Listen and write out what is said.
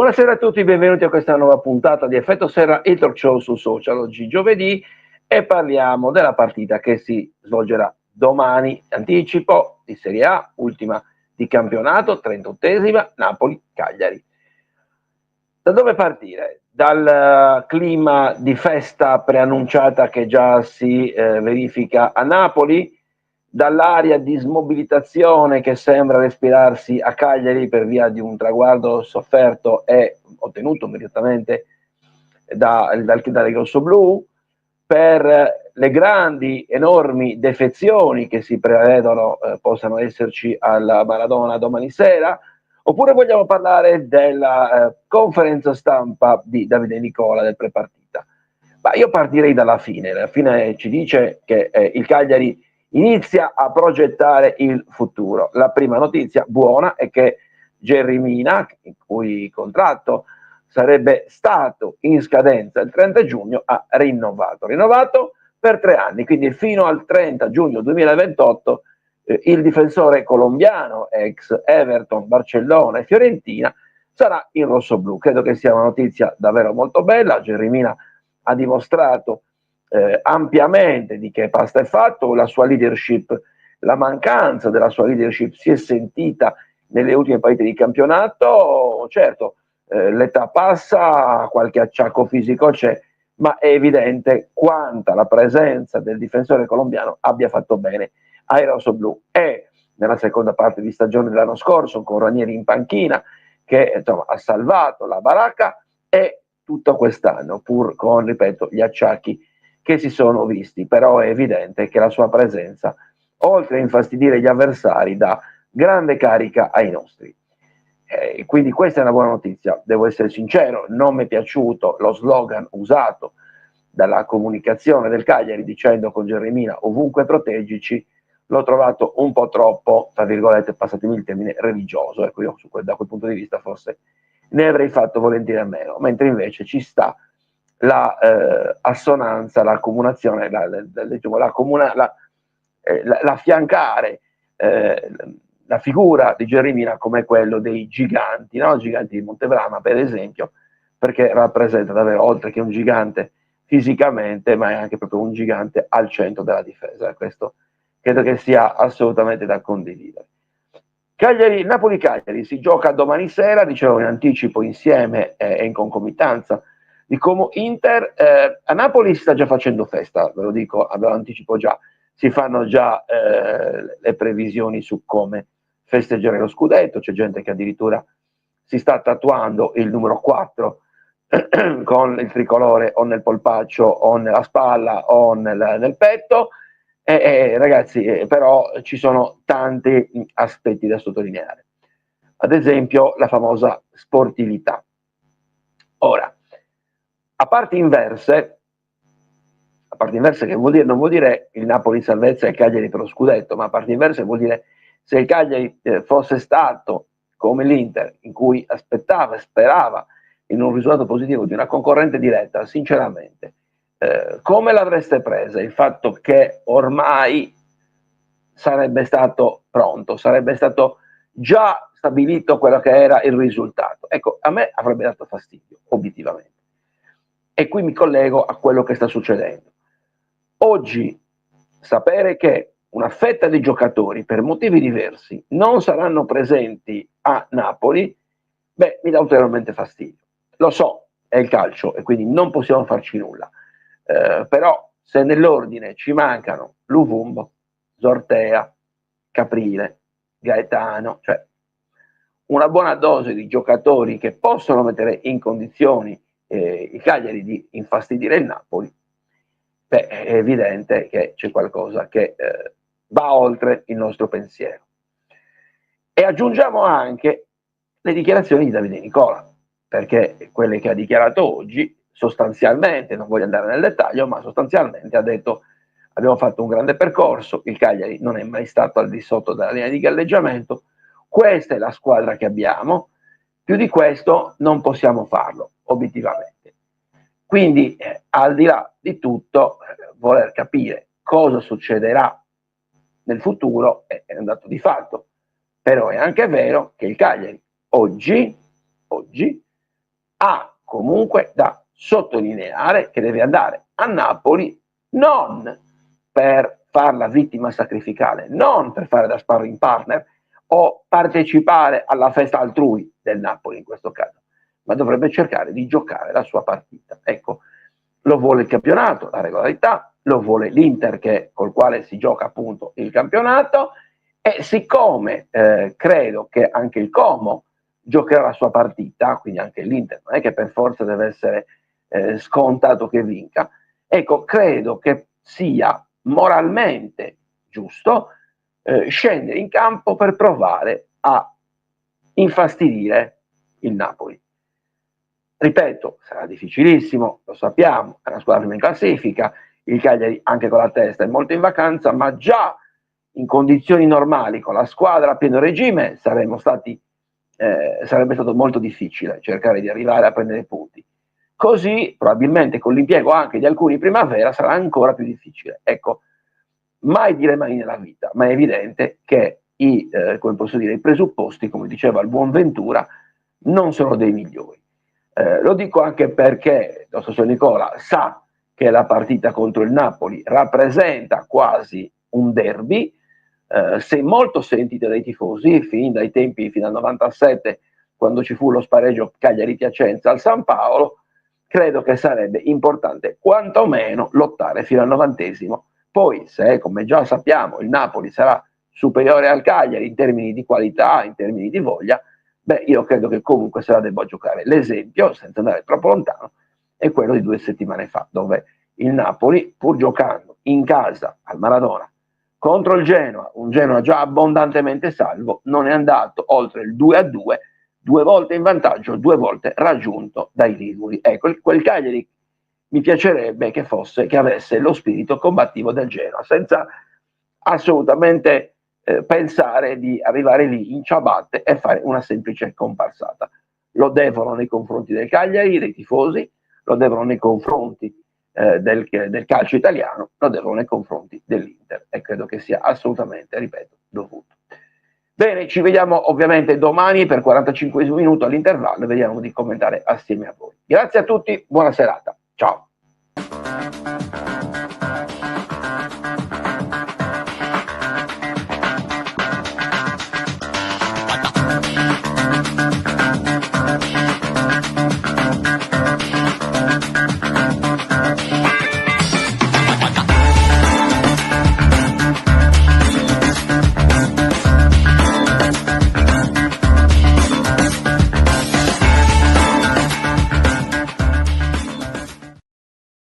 Buonasera a tutti, benvenuti a questa nuova puntata di Effetto Serra, il talk show su social. Oggi giovedì e parliamo della partita che si svolgerà domani, anticipo di Serie A, ultima di campionato, 38esima, Napoli-Cagliari. Da dove partire? Dal clima di festa preannunciata che già si verifica a Napoli, dall'aria di smobilitazione che sembra respirarsi a Cagliari per via di un traguardo sofferto e ottenuto immediatamente dalle rossoblù, per le grandi, enormi defezioni che si prevedono possano esserci alla Maradona domani sera, oppure vogliamo parlare della conferenza stampa di Davide Nicola del prepartita? Ma io partirei dalla fine. La fine ci dice che il Cagliari inizia a progettare il futuro. La prima notizia buona è che Jerry Mina, il cui contratto sarebbe stato in scadenza il 30 giugno, ha rinnovato per 3 anni, quindi fino al 30 giugno 2028 il difensore colombiano, ex Everton, Barcellona e Fiorentina, sarà in rossoblù. Credo che sia una notizia davvero molto bella. Jerry Mina ha dimostrato ampiamente di che pasta è fatto, la sua leadership, la mancanza della sua leadership si è sentita nelle ultime partite di campionato. Certo, l'età passa, qualche acciacco fisico c'è, ma è evidente quanta la presenza del difensore colombiano abbia fatto bene ai rossoblù. E nella seconda parte di stagione dell'anno scorso, con Ranieri in panchina, che insomma ha salvato la baracca, e tutto quest'anno, pur con, ripeto, gli acciacchi che si sono visti, però è evidente che la sua presenza, oltre a infastidire gli avversari, dà grande carica ai nostri. Quindi questa è una buona notizia. Devo essere sincero, non mi è piaciuto lo slogan usato dalla comunicazione del Cagliari dicendo con Jerry Mina ovunque proteggici. L'ho trovato un po' troppo, tra virgolette, passatemi il termine, religioso. Ecco, io da quel punto di vista forse ne avrei fatto volentieri a meno, mentre invece ci sta la assonanza, la comunazione, l'affiancare la figura di Jerry Mina come quello dei giganti, no? Giganti di Montebrama, per esempio, perché rappresenta davvero, oltre che un gigante fisicamente, ma è anche proprio un gigante al centro della difesa. Questo credo che sia assolutamente da condividere. Napoli-Cagliari si gioca domani sera, dicevo in anticipo insieme e in concomitanza di Como Inter. A Napoli si sta già facendo festa, ve lo dico, ve lo anticipo già, si fanno già le previsioni su come festeggiare lo scudetto. C'è gente che addirittura si sta tatuando il numero 4 con il tricolore o nel polpaccio o nella spalla o nel petto. Ragazzi, però ci sono tanti aspetti da sottolineare. Ad esempio la famosa sportività. Ora, a parti inverse che vuol dire, non vuol dire il Napoli in salvezza e il Cagliari per lo scudetto, ma a parti inverse vuol dire se il Cagliari fosse stato come l'Inter, in cui aspettava e sperava in un risultato positivo di una concorrente diretta, sinceramente, come l'avreste presa il fatto che ormai sarebbe stato pronto, sarebbe stato già stabilito quello che era il risultato? Ecco, a me avrebbe dato fastidio, obiettivamente. E qui mi collego a quello che sta succedendo. Oggi sapere che una fetta di giocatori per motivi diversi non saranno presenti a Napoli, mi dà ulteriormente fastidio. Lo so, è il calcio e quindi non possiamo farci nulla. Però se nell'ordine ci mancano Luvumbo, Zortea, Caprile, Gaetano, cioè una buona dose di giocatori che possono mettere in condizioni il Cagliari di infastidire il Napoli, è evidente che c'è qualcosa che va oltre il nostro pensiero. E aggiungiamo anche le dichiarazioni di Davide Nicola, perché quelle che ha dichiarato oggi sostanzialmente, non voglio andare nel dettaglio, ma sostanzialmente ha detto: abbiamo fatto un grande percorso, il Cagliari non è mai stato al di sotto della linea di galleggiamento, questa è la squadra che abbiamo, più di questo non possiamo farlo, obiettivamente. Quindi, al di là di tutto, voler capire cosa succederà nel futuro è un dato di fatto, però è anche vero che il Cagliari oggi ha comunque da sottolineare che deve andare a Napoli non per farla vittima sacrificale, non per fare da sparring partner o partecipare alla festa altrui del Napoli in questo caso, ma dovrebbe cercare di giocare la sua partita. Ecco, lo vuole il campionato, la regolarità, lo vuole l'Inter col quale si gioca appunto il campionato, e siccome credo che anche il Como giocherà la sua partita, quindi anche l'Inter non è che per forza deve essere scontato che vinca, ecco, credo che sia moralmente giusto scendere in campo per provare a infastidire il Napoli. Ripeto, sarà difficilissimo, lo sappiamo, è una squadra prima in classifica, il Cagliari anche con la testa è molto in vacanza, ma già in condizioni normali, con la squadra a pieno regime, sarebbe stato molto difficile cercare di arrivare a prendere punti. Così, probabilmente con l'impiego anche di alcuni primavera, sarà ancora più difficile. Ecco, mai dire mai nella vita, ma è evidente che i presupposti, come diceva il buon Ventura, non sono dei migliori. Lo dico anche perché il nostro signor Nicola sa che la partita contro il Napoli rappresenta quasi un derby, se molto sentita dai tifosi, fino al 97, quando ci fu lo spareggio Cagliari-Piacenza al San Paolo. Credo che sarebbe importante quantomeno lottare fino al 90°. Poi, se come già sappiamo il Napoli sarà superiore al Cagliari in termini di qualità, in termini di voglia, beh, io credo che comunque se la debba giocare. L'esempio, senza andare troppo lontano, è quello di 2 settimane fa, dove il Napoli, pur giocando in casa al Maradona contro il Genoa, un Genoa già abbondantemente salvo, non è andato oltre il 2-2, 2 volte in vantaggio, 2 volte raggiunto dai liguri. Ecco, quel Cagliari mi piacerebbe che avesse lo spirito combattivo del Genoa, senza assolutamente pensare di arrivare lì in ciabatte e fare una semplice comparsata. Lo devono nei confronti del Cagliari, dei tifosi, lo devono nei confronti del calcio italiano, lo devono nei confronti dell'Inter, e credo che sia assolutamente, ripeto, dovuto. Bene, ci vediamo ovviamente domani per 45 minuti all'intervallo e vediamo di commentare assieme a voi. Grazie a tutti, buona serata, ciao.